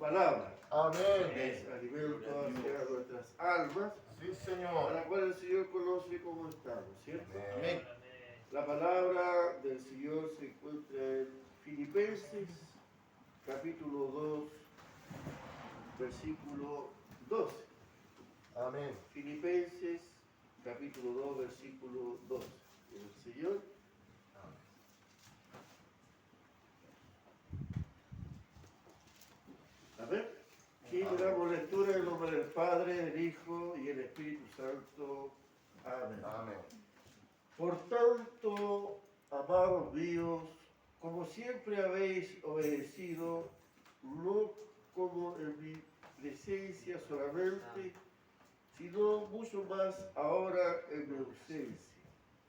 palabra. Amén. Es alimento hacia nuestras almas, Sí, a Señor. la cual el Señor conoce cómo estamos, ¿cierto? Amén. La palabra del Señor se encuentra en Filipenses, capítulo 2, versículo 12. Amén. Filipenses, capítulo 2, versículo 12. El Señor. A ver, aquí le damos lectura en el nombre del Padre, del Hijo y el Espíritu Santo. Amén. Amén. Por tanto, amados míos, como siempre habéis obedecido, no como en mi presencia solamente, sino mucho más ahora en mi ausencia.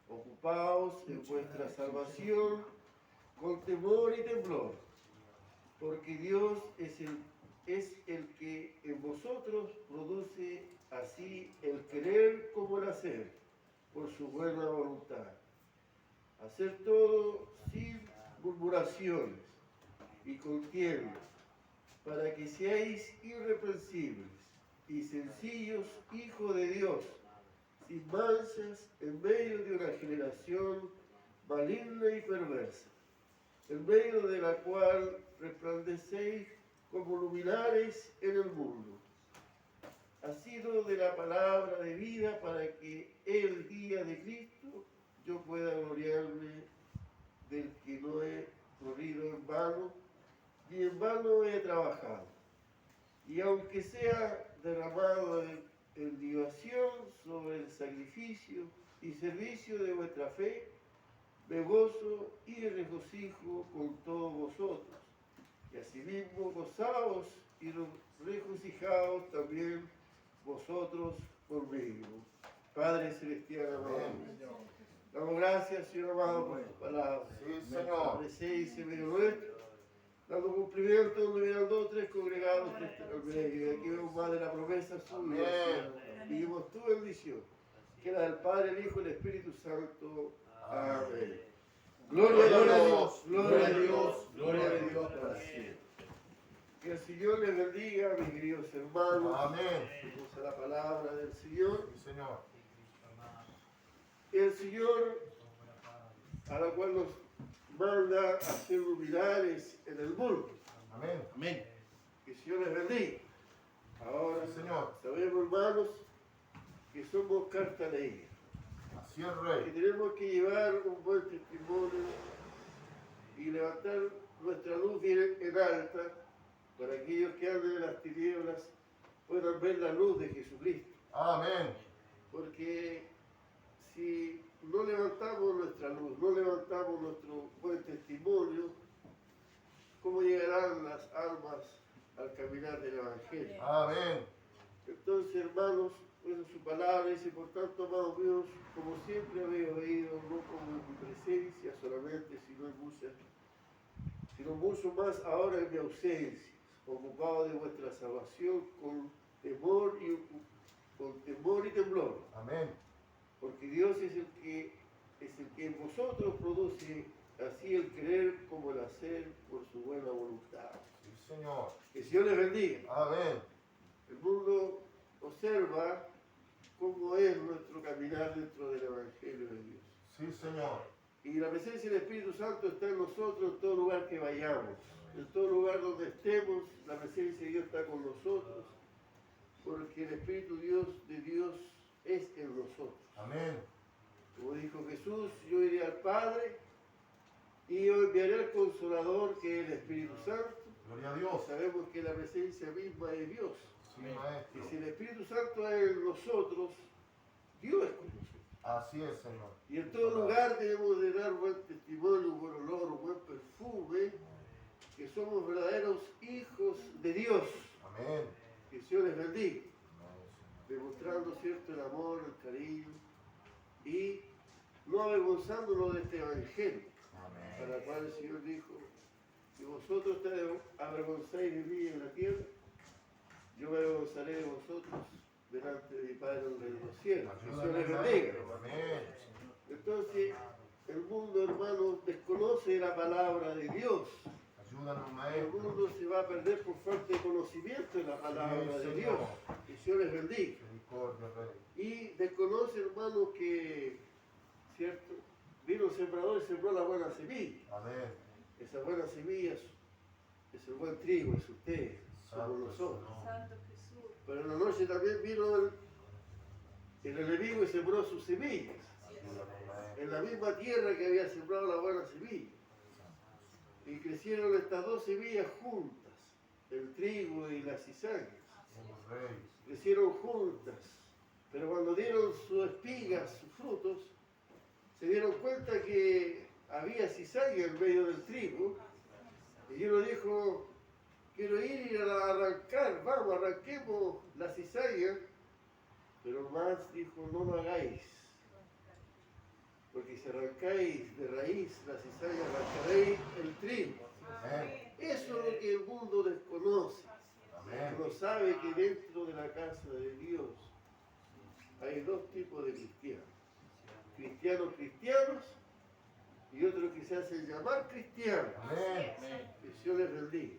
Ocupaos en vuestra salvación con temor y temblor, porque Dios es el que en vosotros produce así el querer como el hacer, por su buena voluntad. Hacer todo sin murmuraciones y contiendas, para que seáis irreprensibles y sencillos hijos de Dios, sin manchas en medio de una generación maligna y perversa, en medio de la cual resplandecéis como luminares en el mundo. Ha sido de la palabra de vida para que el día de Cristo yo pueda gloriarme del que no he corrido en vano, ni en vano he trabajado. Y aunque sea derramado en libación sobre el sacrificio y servicio de vuestra fe, me gozo y regocijo con todos vosotros. Y asimismo gozaos y regocijaos también vosotros conmigo. Padre Celestial, amado, damos gracias, Señor amado, por tu palabra. Sí, Señor. Presencia en medio nuestro, dando cumplimiento donde hubieran 2 o 3 congregados al medio. Y aquí vemos más de la promesa suya, Señor. Pedimos tu bendición, que era del Padre, el Hijo y el Espíritu Santo. Amén. Gloria a Dios, gloria a Dios, gloria a Dios para siempre. Que el Señor les bendiga, mis queridos hermanos. Amén. Vamos a la palabra del Señor. Sí, Señor. El Señor, a la cual nos manda a ser luminares en el mundo. Amén. Amén. Que el Señor les bendiga. Ahora, Sí, Señor. sabemos, hermanos, que somos carta leída. Así es, Que Rey. tenemos que llevar un buen testimonio y levantar nuestra luz bien en alta para que aquellos que andan en las tinieblas puedan ver la luz de Jesucristo. Amén. Porque si no levantamos nuestra luz, no levantamos nuestro buen testimonio, ¿cómo llegarán las almas al caminar del Evangelio? Amén. Entonces, hermanos, pues su palabra dice, por tanto, amados míos, como siempre habéis oído, no como en mi presencia solamente, sino mucho más ahora en mi ausencia, ocupado de vuestra salvación con temor y temblor. Amén. Porque Dios es el que en vosotros produce así el querer como el hacer por su buena voluntad. Sí, Señor. Que el Señor les bendiga. Amén. El mundo observa cómo es nuestro caminar dentro del Evangelio de Dios. Sí, Señor. Y la presencia del Espíritu Santo está en nosotros en todo lugar que vayamos. En todo lugar donde estemos, la presencia de Dios está con nosotros. Porque el Espíritu de Dios es en nosotros. Amén. Como dijo Jesús, yo iré al Padre y yo enviaré al Consolador, que es el Espíritu Santo. Gloria a Dios. Sabemos que la presencia misma es Dios. Sí, Maestro. Y si el Espíritu Santo es en nosotros, Dios es con nosotros. Así es, Señor. Y en todo lugar debemos de dar buen testimonio, buen olor, buen perfume, que somos verdaderos hijos de Dios. Amén. Que el Señor les bendiga, Amén, demostrando, ¿cierto?, el amor, el cariño, y no avergonzándonos de este Evangelio, Amén. para el cual el Señor dijo, si vosotros te avergonzáis de mí en la tierra, yo me avergonzaré de vosotros delante de mi Padre en los cielos. Que el Señor les bendiga. Amén. Entonces, el mundo, hermano, desconoce la palabra de Dios. Ayúdanos, El Maestro. mundo se va a perder por falta de conocimiento de la palabra Sí, de Dios. Señor. Que Dios les bendiga. Misericordia, Rey. Y desconoce, hermano, que, ¿cierto? Vino el sembrador y sembró la buena semilla. Amén. Esa buena semilla es el buen trigo, es usted, somos Santo es su nosotros. nombre. Santo Jesús. Pero en la noche también vino el enemigo y sembró sus semillas. Ayúdanos, Maestro. En la misma tierra que había sembrado la buena semilla. Y crecieron estas dos semillas juntas, el trigo y la cizaña. Somos Rey. Crecieron juntas, pero cuando dieron sus espigas, sus frutos, se dieron cuenta que había cizaña en medio del trigo. Y uno dijo, quiero ir a arrancar, vamos, arranquemos la cizaña. Pero más dijo, no lo hagáis. Porque si arrancáis de raíz la cizaña, arrancaréis el trigo. Amén. Eso es lo que el mundo desconoce. Amén. No sabe que dentro de la casa de Dios hay dos tipos de cristianos. Cristianos y otros que se hacen llamar cristianos. Amén. Que Dios les bendiga.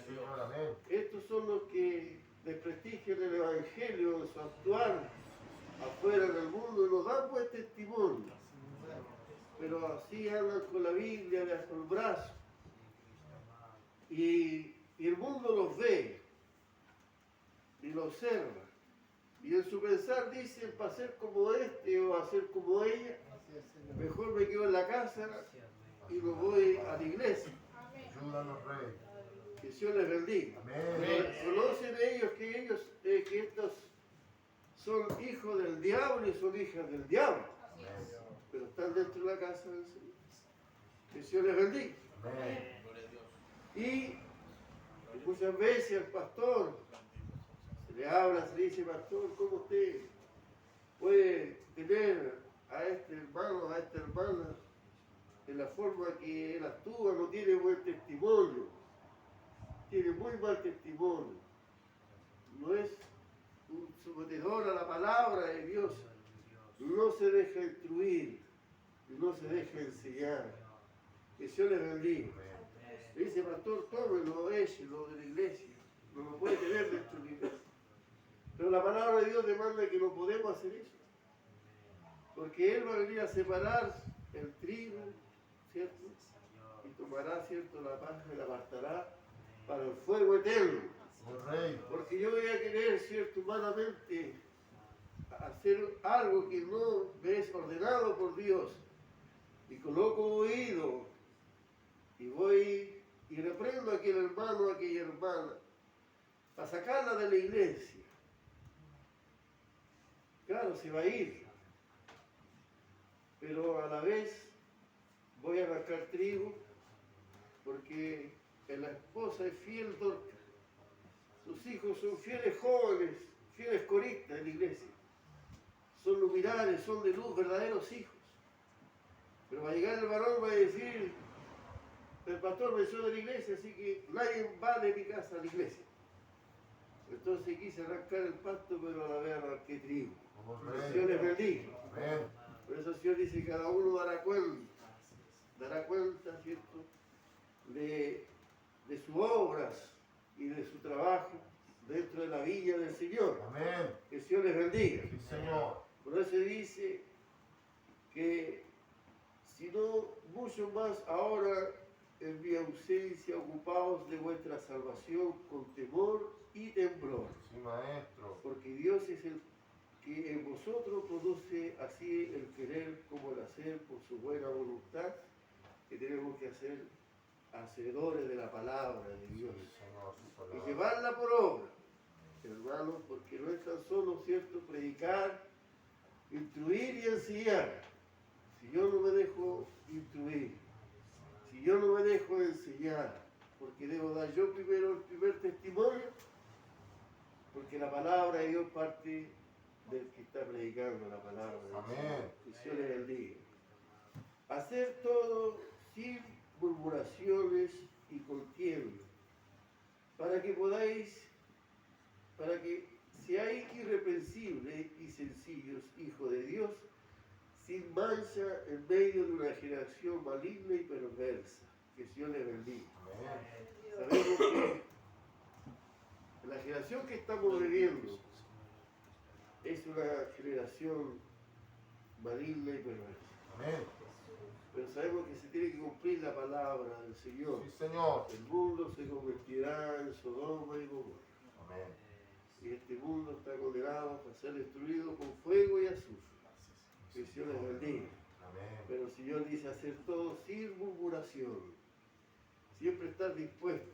Señor, amén. Estos son los que desprestigian el Evangelio en su actuar afuera del mundo y nos dan buen testimonio. Pero así andan con la Biblia bajo el brazo. Y el mundo los ve y los observa. Y en su pensar dicen, para ser como este o a ser como ella, mejor me quedo en la casa y no voy a la iglesia. Ayúdanos, Rey. Que Dios les bendiga. Amén. Conocen ellos que estos son hijos del diablo y son hijas del diablo, Amén. pero están dentro de la casa del Señor. Que Dios les bendiga. Amén. Y muchas veces al pastor se le habla, se le dice, pastor, ¿cómo usted puede tener a este hermano, a esta hermana, de la forma que él actúa? No tiene buen testimonio, tiene muy mal testimonio, no es un sometedor a la palabra de Dios, no se deja instruir, no se deja enseñar. Que Dios les bendiga. Le dice, pastor, tómelo, échelo de la iglesia, no lo puede tener dentro de la iglesia. Pero la palabra de Dios demanda que no podemos hacer eso, porque Él va a venir a separar el trigo, ¿cierto? Y tomará, ¿cierto?, la paja y la apartará para el fuego eterno. Somos Rey. Porque yo voy a querer, ¿cierto?, humanamente hacer algo que no me es ordenado por Dios. Y coloco oído y voy y reprendo a aquel hermano, a aquella hermana, para sacarla de la iglesia. Claro, se va a ir, pero a la vez voy a arrancar trigo, porque la esposa es fiel Dorca. Sus hijos son fieles jóvenes, fieles coristas de la iglesia. Son luminares, son de luz, verdaderos hijos. Pero va a llegar el varón, va a decir, el pastor me echó de la iglesia, así que nadie va de mi casa a la iglesia. Entonces quise arrancar el pasto, pero a la vez arranqué trigo. Somos El Señor les Rey. bendiga. Amén. Por eso el Señor dice, cada uno dará cuenta, ¿cierto?, de sus obras y de su trabajo dentro de la villa del Señor. Amén. Que el Señor les bendiga. Sí, Señor. Por eso dice que, si no mucho más ahora en mi ausencia, ocupaos de vuestra salvación con temor y temblor, Sí, Maestro. porque Dios es el que en vosotros produce así el querer como el hacer por su buena voluntad, que tenemos que hacer hacedores de la palabra de Sí, Dios Señor. Su y palabra. llevarla por obra, hermanos, porque no es tan solo, ¿cierto?, predicar, instruir y enseñar. Si yo no me dejo instruir, si yo no me dejo enseñar, porque debo dar yo primero el primer testimonio, porque la palabra de Dios parte del que está predicando la palabra de Dios. Amén. Que Dios les bendiga. Hacer todo sin murmuraciones y contiendas, para que seáis irreprensibles y sencillos, hijos de Dios, sin mancha en medio de una generación maligna y perversa. Que el Señor les bendiga. Amén. Sabemos que la generación que estamos viviendo es una generación maligna y perversa. Amén. Pero sabemos que se tiene que cumplir la palabra del Señor. Sí, Señor. El mundo se convertirá en Sodoma y Gomorra. Amén. Y este mundo está condenado a ser destruido con fuego y azufre. Que el Señor les bendiga. Amén. Pero el Señor dice hacer todo sin murmuración. Siempre estar dispuesto,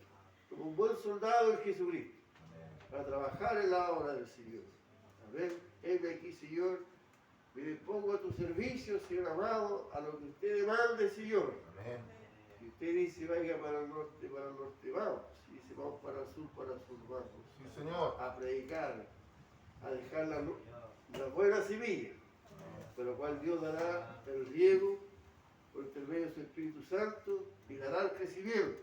como un buen soldado en Jesucristo, Amén. para trabajar en la obra del Señor. Amén. Heme aquí, Señor. Me dispongo a tu servicio, Señor amado, a lo que usted demande, Señor. Amén. Si usted dice vaya para el norte, vamos. Si dice vamos para el sur, vamos. Sí, Señor. A predicar, a dejar la buena semilla, pero cual Dios dará el riego por intermedio de su Espíritu Santo y dará el crecimiento.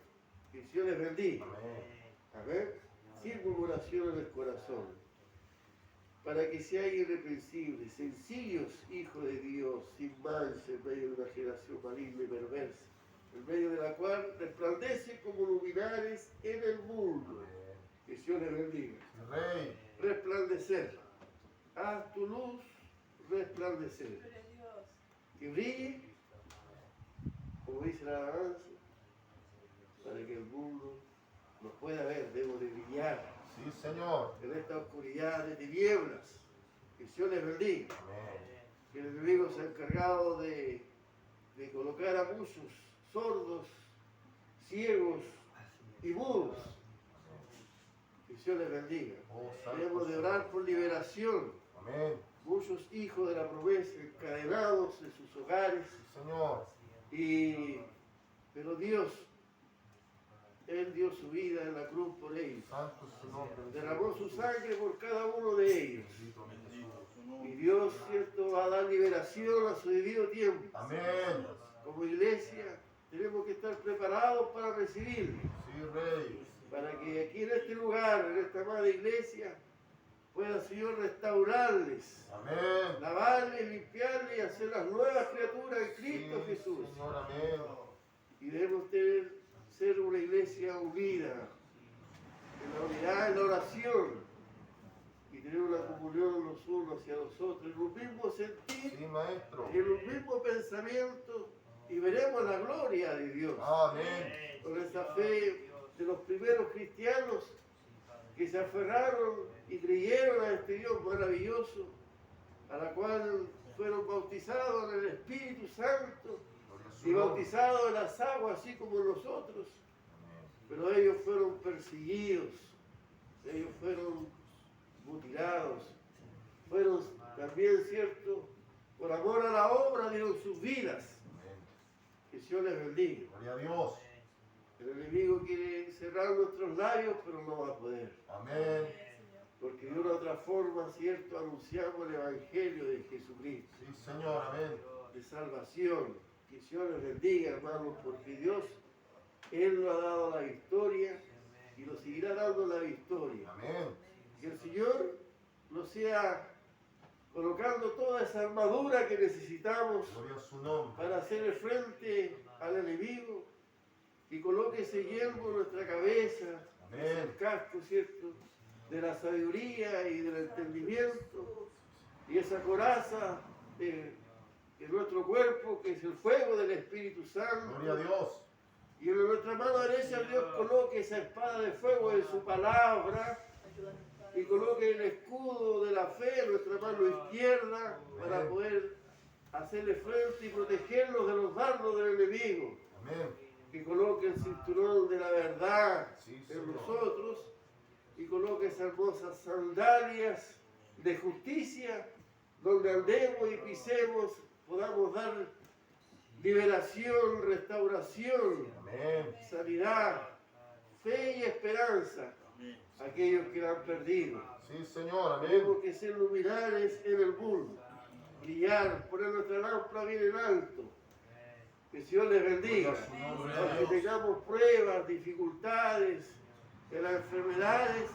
Que el Señor les bendiga. Amén. Amén. Sin murmuración en el corazón. Para que seáis irreprensibles, sencillos hijos de Dios, sin mancha en medio de una generación maligna y perversa, en medio de la cual resplandece como luminares en el mundo. Amén. Que el Señor les bendiga. Sí, Rey. Resplandecer. Haz tu luz resplandecer. Que brille, como dice la alabanza, para que el mundo nos pueda ver. Debo de brillar Sí, Señor. en esta oscuridad de tinieblas. Que el Señor les bendiga. Amén. Que el enemigo se ha encargado de colocar a muchos sordos, ciegos y mudos. Que el Señor les bendiga. Oh, santo Debemos de orar por liberación. Amén. Muchos hijos de la promesa encadenados en sus hogares. Sí, Señor. Pero Dios, Él dio su vida en la cruz por ellos. Santo es su nombre. Derramó su sangre por cada uno de ellos. Bendito Jesús. Y Dios, cierto, va a dar liberación a su debido tiempo. Amén. Como iglesia tenemos que estar preparados para recibirlo. Sí, Rey. Para que aquí en este lugar, en esta amada iglesia, pueda el Señor restaurarles, Amén. lavarles, limpiarles y hacer las nuevas criaturas en Cristo Sí, Jesús. Señor, amén. Y debemos ser una iglesia unida, en la unidad, en la oración, y tener una comunión los unos hacia los otros, en un mismo sentir, Sí, Maestro. en un mismo pensamiento, y veremos la gloria de Dios. Amén. Con esa fe de los primeros cristianos que se aferraron y creyeron a este Dios maravilloso, a la cual fueron bautizados en el Espíritu Santo Gloria a su y nombre. bautizados en las aguas, así como nosotros. Amén. Pero ellos fueron perseguidos, ellos fueron mutilados, fueron también, cierto, por amor a la obra dieron sus vidas. Amén. Que el Señor les bendiga. Gloria a Dios. El enemigo quiere cerrar nuestros labios, pero no va a poder. Amén. Porque de una u otra forma, cierto, anunciamos el Evangelio de Jesucristo, Sí, Señor, amén. de salvación. Que el Señor les bendiga, hermanos, porque Dios, Él nos ha dado la victoria y nos seguirá dando la victoria. Amén. Que el Señor nos sea colocando toda esa armadura que necesitamos Gloria a su nombre. para hacerle frente al enemigo, y coloque ese yelmo en nuestra cabeza, Amén. el casco, ¿cierto?, de la sabiduría y del entendimiento, y esa coraza de nuestro cuerpo, que es el fuego del Espíritu Santo. Gloria a Dios. Y en nuestra mano derecha Dios coloque esa espada de fuego de su palabra, y coloque el escudo de la fe en nuestra mano izquierda para poder hacerle frente y protegernos de los dardos del enemigo. Amén. Que coloque el cinturón de la verdad Sí, en Señor. nosotros y coloque esas hermosas sandalias de justicia donde andemos y pisemos, podamos dar liberación, restauración, Amén. sanidad, fe y esperanza a aquellos que la han perdido. Sí, Señor, amén. Tenemos que ser luminares en el mundo, brillar, poner nuestra lámpara bien en alto. Que el Señor les bendiga. Gloria a su nombre, Aunque Dios. tengamos pruebas, dificultades, en las enfermedades,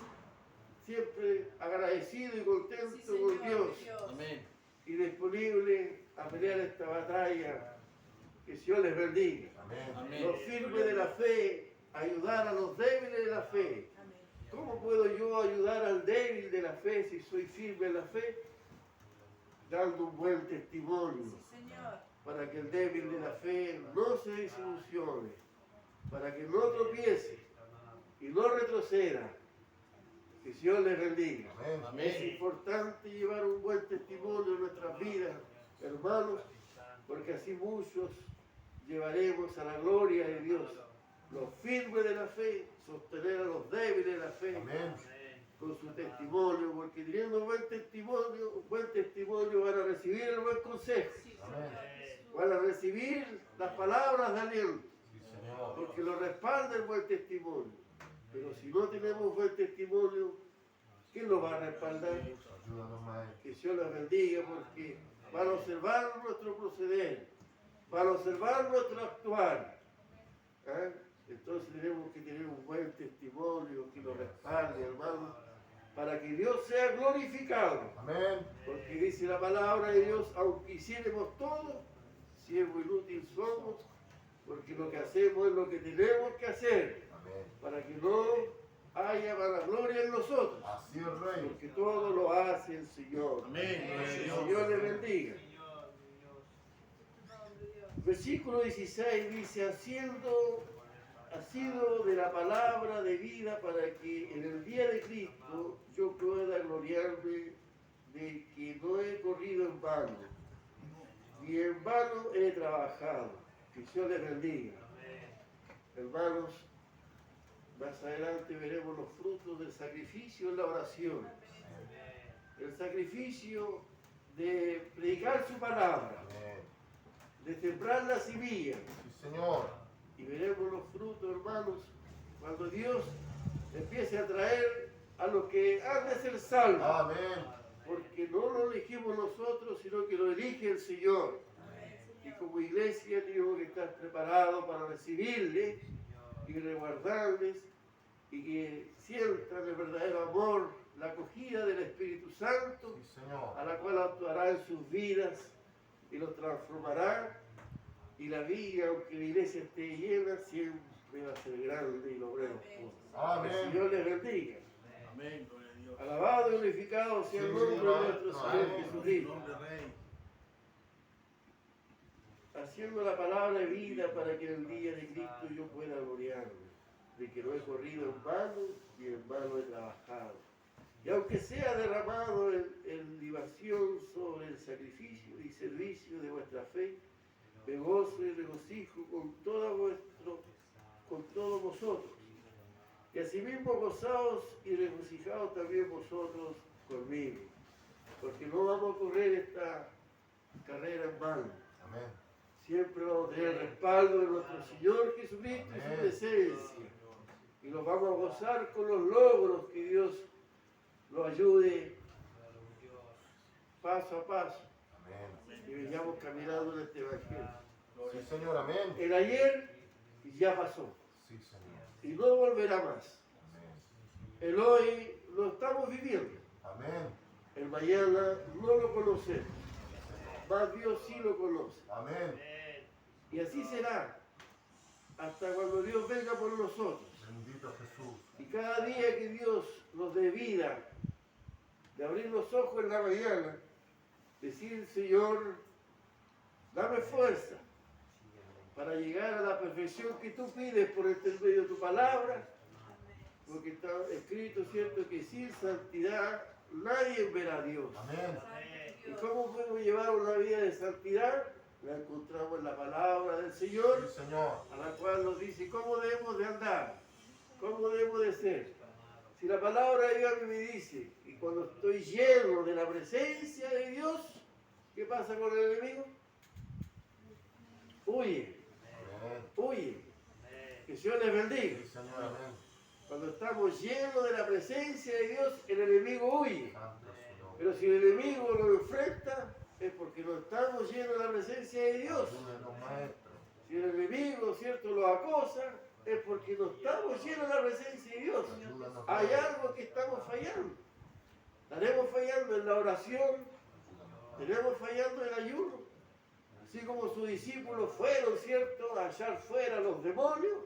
siempre agradecido y contento con Dios Amén. y disponible a pelear esta batalla Que el Señor les bendiga. Amén. Los firmes de la fe, ayudar a los débiles de la fe. ¿Cómo puedo yo ayudar al débil de la fe si soy firme en la fe? Dando un buen testimonio para que el débil de la fe no se desilusione, para que no tropiece y no retroceda. Que el Señor les bendiga. Amén. Es importante llevar un buen testimonio en nuestras vidas, hermanos, porque así muchos llevaremos a la gloria de Dios. Los firmes de la fe, sostener a los débiles de la fe Amén. con su testimonio, porque teniendo buen testimonio van a recibir el buen consejo, Amén. van a recibir las palabras de aliento, Sí, Señor. porque lo respalda el buen testimonio. Pero si no tenemos buen testimonio, ¿quién lo va a respaldar? Ayúdanos, Maestro. Que Dios los bendiga, porque van a observar nuestro proceder, van a observar nuestro actuar. ¿Ah? Entonces tenemos que tener un buen testimonio que lo respalde, hermano, para que Dios sea glorificado. Amén. Porque dice la palabra de Dios, aunque hiciéramos todo, siervo inútil somos, porque lo que hacemos es lo que tenemos que hacer, Amén. para que no haya vanagloria en nosotros, Así es, Rey. porque todo lo hace el Señor. Amén. Que el Señor les bendiga. Versículo 16 dice, ha sido de la palabra de vida para que en el día de Cristo yo pueda gloriarme de que no he corrido en vano, ni en vano he trabajado. Que Dios les bendiga. Hermanos, más adelante veremos los frutos del sacrificio en la oración. El sacrificio de predicar su palabra, Amén. de sembrar la semilla. Sí, Señor. Y veremos los frutos, hermanos, cuando Dios empiece a traer a los que han de ser salvos. Amén. Porque no lo elegimos nosotros, sino que lo elige el Señor. Y como iglesia tenemos que estar preparados para recibirle y resguardarles y que sientan el verdadero amor, la acogida del Espíritu Santo, Sí, Señor. a la cual actuará en sus vidas y los transformará. Y la vida, aunque la iglesia esté llena, siempre va a ser grande y logremos cosas. Amén. Que el Señor les bendiga. Amén. Gloria a Dios. Alabado y glorificado sea el nombre de nuestro Señor Amén. Jesucristo. Nombre Rey. Haciendo la palabra de vida para que en el día de Cristo yo pueda gloriarme, de que no he corrido en vano y en vano he trabajado. Y aunque sea derramado en libación sobre el sacrificio y servicio de vuestra fe, me gozo y regocijo con todos vosotros. Y asimismo gozaos y regocijaos también vosotros conmigo, porque no vamos a correr esta carrera en vano. Amén. Siempre vamos a tener el respaldo de nuestro Señor Jesucristo y su Amén. presencia. Y nos vamos a gozar con los logros que Dios nos ayude paso a paso. Amén. Y vengamos caminando en este Evangelio. Sí, Señor. Amén. El ayer ya pasó Sí, Señor. y no volverá más. Amén. El hoy lo estamos viviendo. Amén. El mañana no lo conocemos. Más Dios sí lo conoce. Amén. Y así será hasta cuando Dios venga por nosotros. Bendito Jesús. Y cada día que Dios nos dé vida, de abrir los ojos en la mañana, decir, Señor, dame fuerza para llegar a la perfección que tú pides por intermedio de tu palabra, porque está escrito, ¿cierto?, que sin santidad nadie verá a Dios. Amén. ¿Y cómo podemos llevar una vida de santidad? La encontramos en la palabra del Señor, Sí, Señor. a la cual nos dice cómo debemos de andar, cómo debemos de ser. Si la palabra de Dios a mí me dice que cuando estoy lleno de la presencia de Dios, ¿qué pasa con el enemigo? Huye, Amén. huye. Que el Señor les bendiga. Sí, Señor. Amén. Cuando estamos llenos de la presencia de Dios, el enemigo huye. Santo es su nombre. Pero si el enemigo lo enfrenta, es porque no estamos llenos de la presencia de Dios. Ayúdenos, Maestro. Si el enemigo, ¿cierto?, lo acosa, es porque no estamos llenos de la presencia de Dios. Ayúdanos. Hay algo que estamos fallando. Estaremos fallando en la oración, estaremos fallando en el ayuno, Así como sus discípulos fueron, ¿cierto?, a echar fuera a los demonios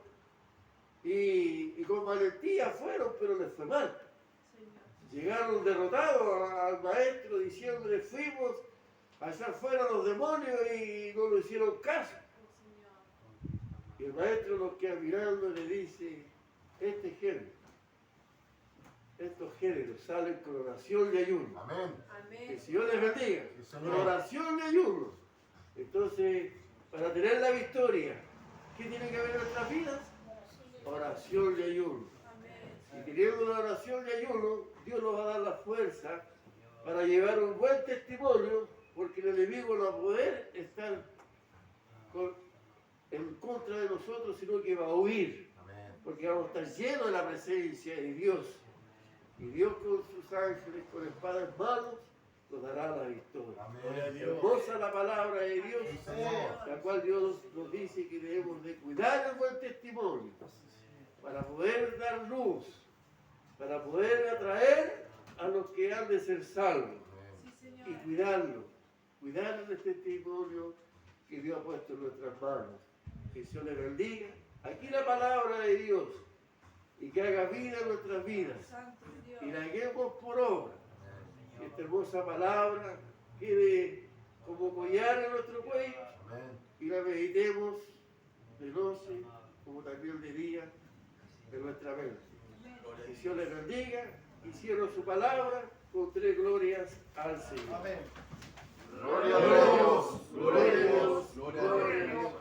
y con valentía fueron, pero les fue mal. Llegaron derrotados al maestro diciéndole, fuimos a echar fuera a los demonios y no lo hicieron caso. Y el maestro los queda mirando y le dice, estos géneros salen con oración y ayuno. Amén. Que el Señor les bendiga. Sí, Con Señor. oración y ayuno. Entonces, para tener la victoria, ¿qué tiene que haber en nuestras vidas? Oración y ayuno. Y teniendo la oración y ayuno, Dios nos va a dar la fuerza para llevar un buen testimonio, porque el enemigo no va a poder estar en contra de nosotros, sino que va a huir, Amén. porque vamos a estar llenos de la presencia de Dios. Y Dios con sus ángeles, con espadas en manos, nos dará la victoria. Gloria a Amén. Dios. Hermosa la palabra de Dios, Sí, Señor. la cual Dios nos dice que debemos de cuidar el buen testimonio para poder dar luz, para poder atraer a los que han de ser salvos Amén. y cuidarlo, cuidar el testimonio que Dios ha puesto en nuestras manos. Que el Señor le bendiga. Aquí la palabra de Dios y que haga vida en nuestras vidas y la hagamos por obra. Que esta hermosa palabra quede como collar en nuestro cuello Amén. y la meditemos de noche como también de día en nuestra mente. Gloria a Que el Dios. Señor les bendiga y cierro su palabra con 3 glorias al Señor. Gloria a Dios. Gloria a Dios. Gloria a Dios. Gloria a Dios.